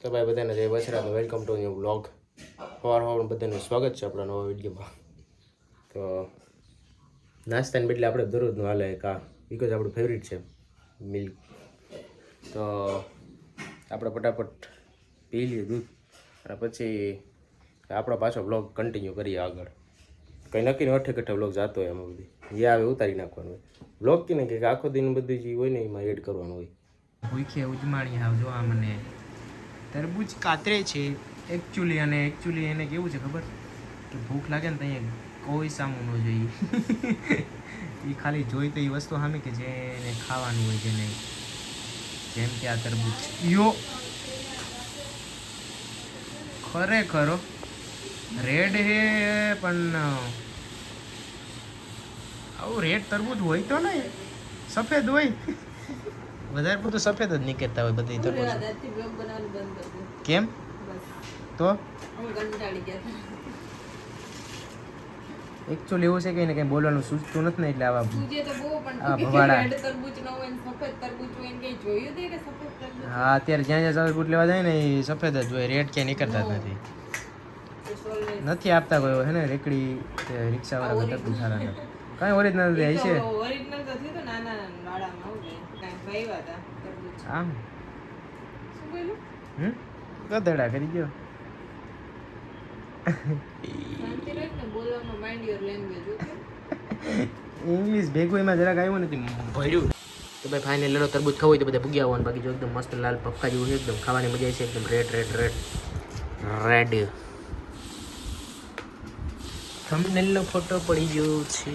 તો ભાઈ બધાને જય Basra, welcome to new vlog. સવારમાં બધાનું સ્વાગત છે આપણા નવા વિડીયોમાં. તો નાસ્તાને બદલે આપણે દરરોજનું હાલે કા બિકોઝ આપણું ફેવરિટ છે મિલ્ક. તો આપણે ફટાફટ પી લઈએ દૂધ અને પછી આપણો પાછો વ્લોગ કન્ટિન્યુ કરીએ આગળ. કંઈ નક્કી અઠે કઠે વ્લોગ જતો હોય એમાં બધી જે આવે ઉતારી નાખવાનું હોય. વ્લોગ કે ને કે આખો દિન બધું જે હોય ને એમાં એડ કરવાનું હોય. ભૂખે ઉજમાણી હાવ જો આ મને તરબૂચ કાતરે છે એકચ્યુઅલી એને કેવું છે ખબર કે ભૂખ લાગે ને તો અહીંયા કોઈ સામું ન જોઈએ. એ ખાલી જોઈ તો એ વસ્તુ સામે કે જેને ખાવાનું હોય જેને, જેમ કે આ તરબૂચ યો ખરેખર રેડ હે પણ આવું રેડ તરબૂચ હોય તો ને સફેદ હોય વધારે બધું સફેદ જ નીકળતા હોય બધી તરબૂચ. કેમ તો એકચ્યુઅલી એવું છે કે એને કંઈ બોલવાનું સૂચતું નથી ને એટલે આવા ભવાડા. હા અત્યારે જ્યાં જ્યાં તરબૂચ લેવા જાય ને એ સફેદ જ હોય, રેડ ક્યાંય નીકળતા જ નથી આપતા કોઈ હે ને રેકડી રિક્ષાવાળા તરબૂચ સારા ને કાંઈ ઓરિજિનલ દે છે આમ ગધેડા કરી ગયો. ઇંગ્લિશ ભેગું એમાં જરાક આવ્યું નથી ભર્યું. તો ભાઈ ફાઇનલ લેલો તરબૂચ ખાવું હોય તો બધા ભૂગ્યા આવવાનું. બાકી જો એકદમ મસ્ત લાલ પક્કા જેવું છે, એકદમ ખાવાની મજા આવે છે, એકદમ રેડ રેડ રેડ રેડ. થંબનેલનો ફોટો પડી ગયો છે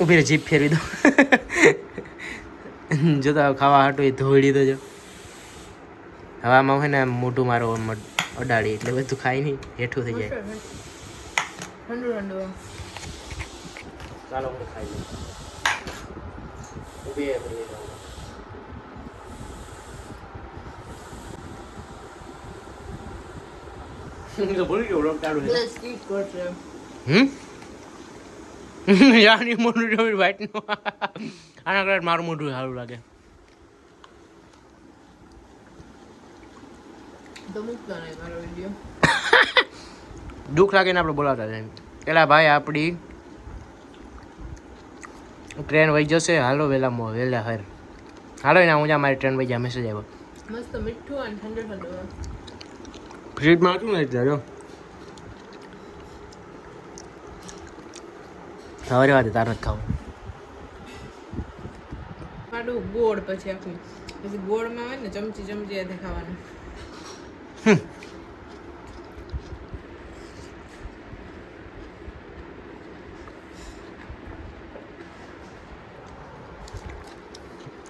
ઉભી જીપ ફેરવી દો. જો તો ખાવા હાટું એ ધોળી દો. જો હવામાં હોય ને મોઢું મારો અડાડી એટલે બધું ખાઈ નહીં હેઠું થઈ જાય. ચાલો હું ખાઈ લઉં. આના કરતા મારું મોઢું સારું લાગે. દુઃખ લાગે ને આપણે બોલાવતા જાય પેલા ભાઈ આપણી ટ્રેન વહી જશે, હાલો વહેલા વહેલા હર હાલો એના હું મારી ટ્રેન વહી જાય. મેસેજ આવ્યો મસ્ત મીઠું અને ઠંડુ ઠંડુ ફ્રીજમાં હતું ને એટલે જો સવારે વાત તાર નથી ખાવું. ખાડું ગોળ પછી આખું પછી ગોળમાં હોય ને ચમચી ચમચી ખાવાનું.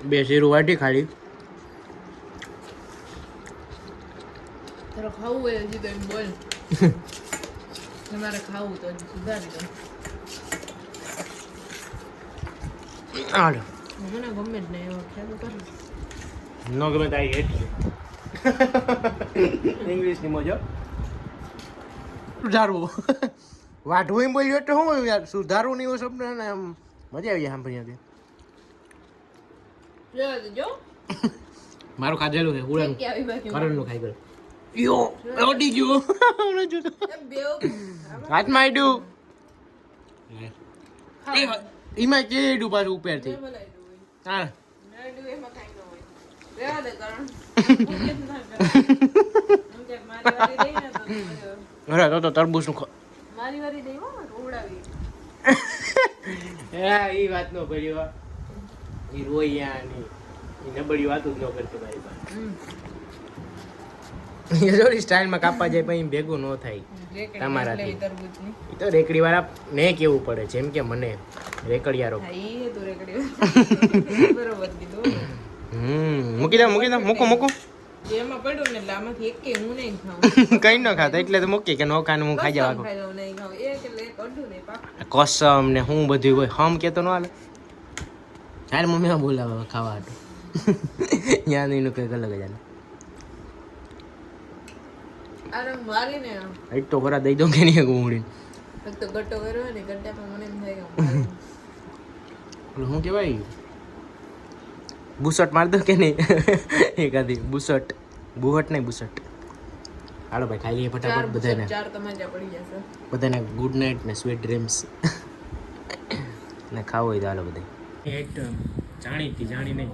બે શીરું વાટી ખાલી તારે ખાવું હોય હજી તો એમ બોલ. તમારે ખાવું તો સુધારી દો. હાલો મને ગમે જ નહીં એવો ખ્યાલ કરો ન ગમે તારી હેઠી ઇંગ્લિશની મજો સુધારવું વાઢવું એમ બોલ્યું એટલે શું યાર સુધારવું નહીં એવો શબ્દ ને આમ મજા આવી જાય સાંભળી. મારું ખાધેલું છે ઉડાનું કરણનું ખાઈ ગયું યો ઓડી ગયો હાથમાં આડ્યું એમાં કેડું પાછું ઉપરથી. હા અરે તો તરબૂચ નું એ વાત નો ભર્યો એ રોયા ની નબળી વાતું જ ન કરતી મારી પાસે. જોડી સ્ટાઇલમાં કાપવા જાય પણ ભેગું ન થાય તમારાથી. એ તો રેકડી વાળા ને કેવું પડે જેમ કે મને રેકડિયારો. મૂકી દો મૂકો એમાં પડ્યું ને એટલે આમાંથી એક હું નહીં ખાઉં. કઈ ન ખાતા એટલે તો મૂકી કે નો ખાને હું ખાઈ જવા કોસમ ને હું બધું હોય હમ કેતો ન હાલે. ત્યારે મમ્મી બોલાવે ખાવા હાટું યાદ એનું કંઈક અલગ જ એક તો ખરા દઈ દઉં કે નહીં ઊંઘડી તો ગટ્ટો કર્યો ને ગટ્ટા પણ મને એમ થાય કે ઓલું શું કહેવાય બુસટ માર દો કે નહીં એકાદી બુસટ બુહટ નહીં બુસટ. હાલો ભાઈ ખાઈ લઈએ ફટાફટ બધાને. ચાર તમાજા પડી જશે. બધાને ગુડ નાઇટ ને સ્વીટ ડ્રીમ્સ ને ખાવો હોય તો હાલો બધા. એક જાણી નહીં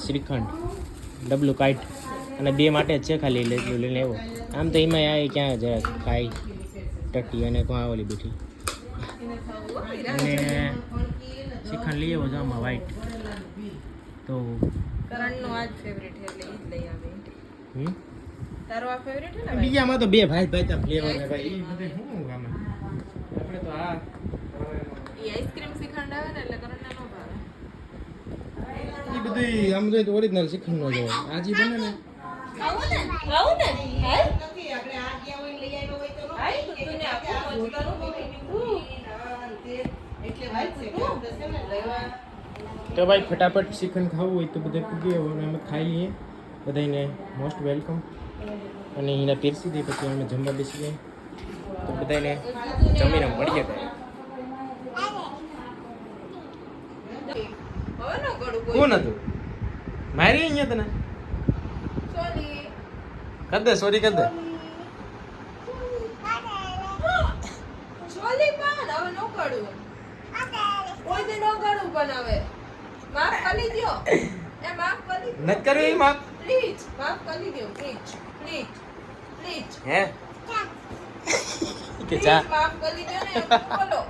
શ્રીખંડ ડબલું કાઈટ અને બે માટે જ છે ખાલી એટલું લઈને આવ્યો. આમ તો એમાં આ ક્યાં જરા ખાઈ ટટી અને કોણ ઓલી બેઠી અને શ્રીખંડ લઈ આવ્યો આમાં વ્હાઈટ. તો કરણનો આ જ ફેવરેટ છે એટલે ઈ જ લઈ આવે. તારો આ ફેવરેટ છે ને ભાઈ? બીજામાં તો બે ભાઈ તા ફ્લેવર ને ભાઈ એ બધે શું આમાં આપણે તો આ ઈ આઈસ્ક્રીમ શ્રીખંડ આવે ને એટલે કરણને નો ભાવે. એ બધું આમ જોઈએ તો ઓરિજિનલ શ્રીખંડ નો જ હોય. આજી બને ને ખાવું ને હે નથી આપણે આ ગયા હોય લઈ આવ્યો હોય તો નો ભાઈ તું ને આપો પોતાનું એટલે ભાઈ છે કે આપણે છે ને લેવા. તો ભાઈ ફટાફટ શ્રીખંડ ખાવું હોય તો બધા પૂગી અને અમે ખાઈ લઈએ. બધાને મોસ્ટ વેલકમ. અને એના પીરસી દઈએ પછી અમે જમવા બેસી જઈએ. તો બધાને જમીને મળીએ હવે નો કરું કોઈ. કોણ હતું મારી અહીંયા તને સોરી કર દે સોરી કર દે. સોરી પણ હવે નો કરું. કોઈ દી નો કરું પણ હવે માફ કરી દ્યો. એ માફ કરી દ્યો. નથી કરવી માફ પ્લીઝ માફ કરી દ્યો પ્લીઝ પ્લીઝ પ્લીઝ હે કે પ્લીઝ ચા માફ કરી દ્યો ને એમ બોલો.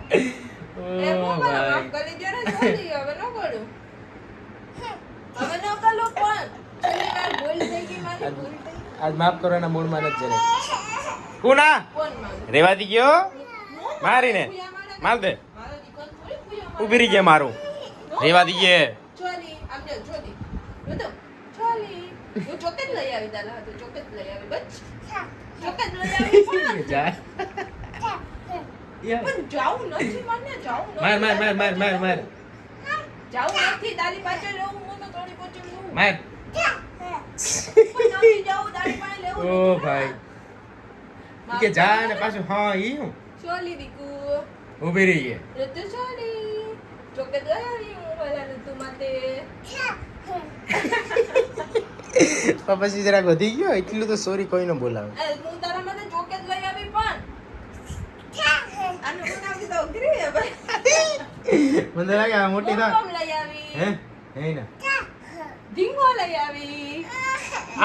એ બોલો માફ કરી દ્યો ને સોરી હવે નો કરું. હવે નો કરું પણ છેલ્લી વાર ભૂલ થઈ ગઈ મારી ભૂલ થઈ. આજ માફ કરવાના મૂડમાં નથી જરે. કોના કોણ માંગે? રેવા દી ગયો મારીને માર દે મારો દીકરો થોડી પૂજા ઉભી રહી ગયા મારું રેવા દીએ. ચોલી આમ જો ચોલી બધો ચોલી હું ચોકેટ લઈ આવી દાદા હતો ચોકેટ લઈ આવી બચ ચોકેટ લઈ આવી પણ જા પણ જાવું નથી મને જાવું નથી માર માર માર માર માર માર જાવું નથી દાદી પાછળ લેવું હું તો થોડી પોચી લેવું માર. પણ નથી જાવું દાદી પાસે લેવું ઓ ભાઈ કે જા ને પાછું હા ઈ હું ચોલી દીકુ ઉભી રહી ગયે. ઋતુ ચોલી ચોકેટ લઈ આવી હું પેલા ઋતુ માટે પછી જરાક વધી ગયો એટલું તો સોરી કોઈ ન બોલાવે. હું તારા માટે ચોકેટ લઈ આવી પણ આનું બનાવી તો ઉતરી હે ભાઈ મને લાગે આ મોટી ના બોમ લઈ આવી હે હે ના ઢીંગો લઈ આવી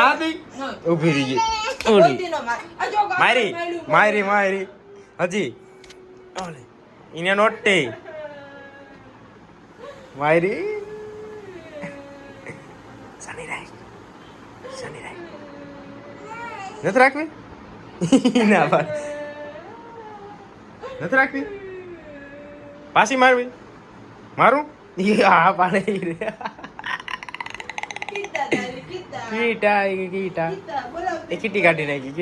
આ દી નો ઉભી રહી ગઈ. કોઈ દી નો માર આ જો ગામ મારી માર્યું. મારી મારી હજી ઓલે ઇને નોટે મારી સની રાખ નથી રાખવી ના બસ નથી રાખવી પાછી મારવી મારું આ પાડે રે કીધા તારી કીધા કીટા કીધા બોલાવ એ કીટી કાઢી નાખી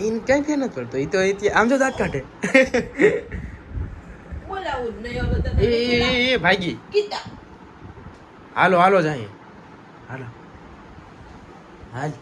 એને ક્યાંય ફેર નથી પડતો. એ તો આમ જો દાંત કાઢે બોલાવું જ નહીં હવે તો એ ભાગી. કીધા હાલો જાય હાલો હાલ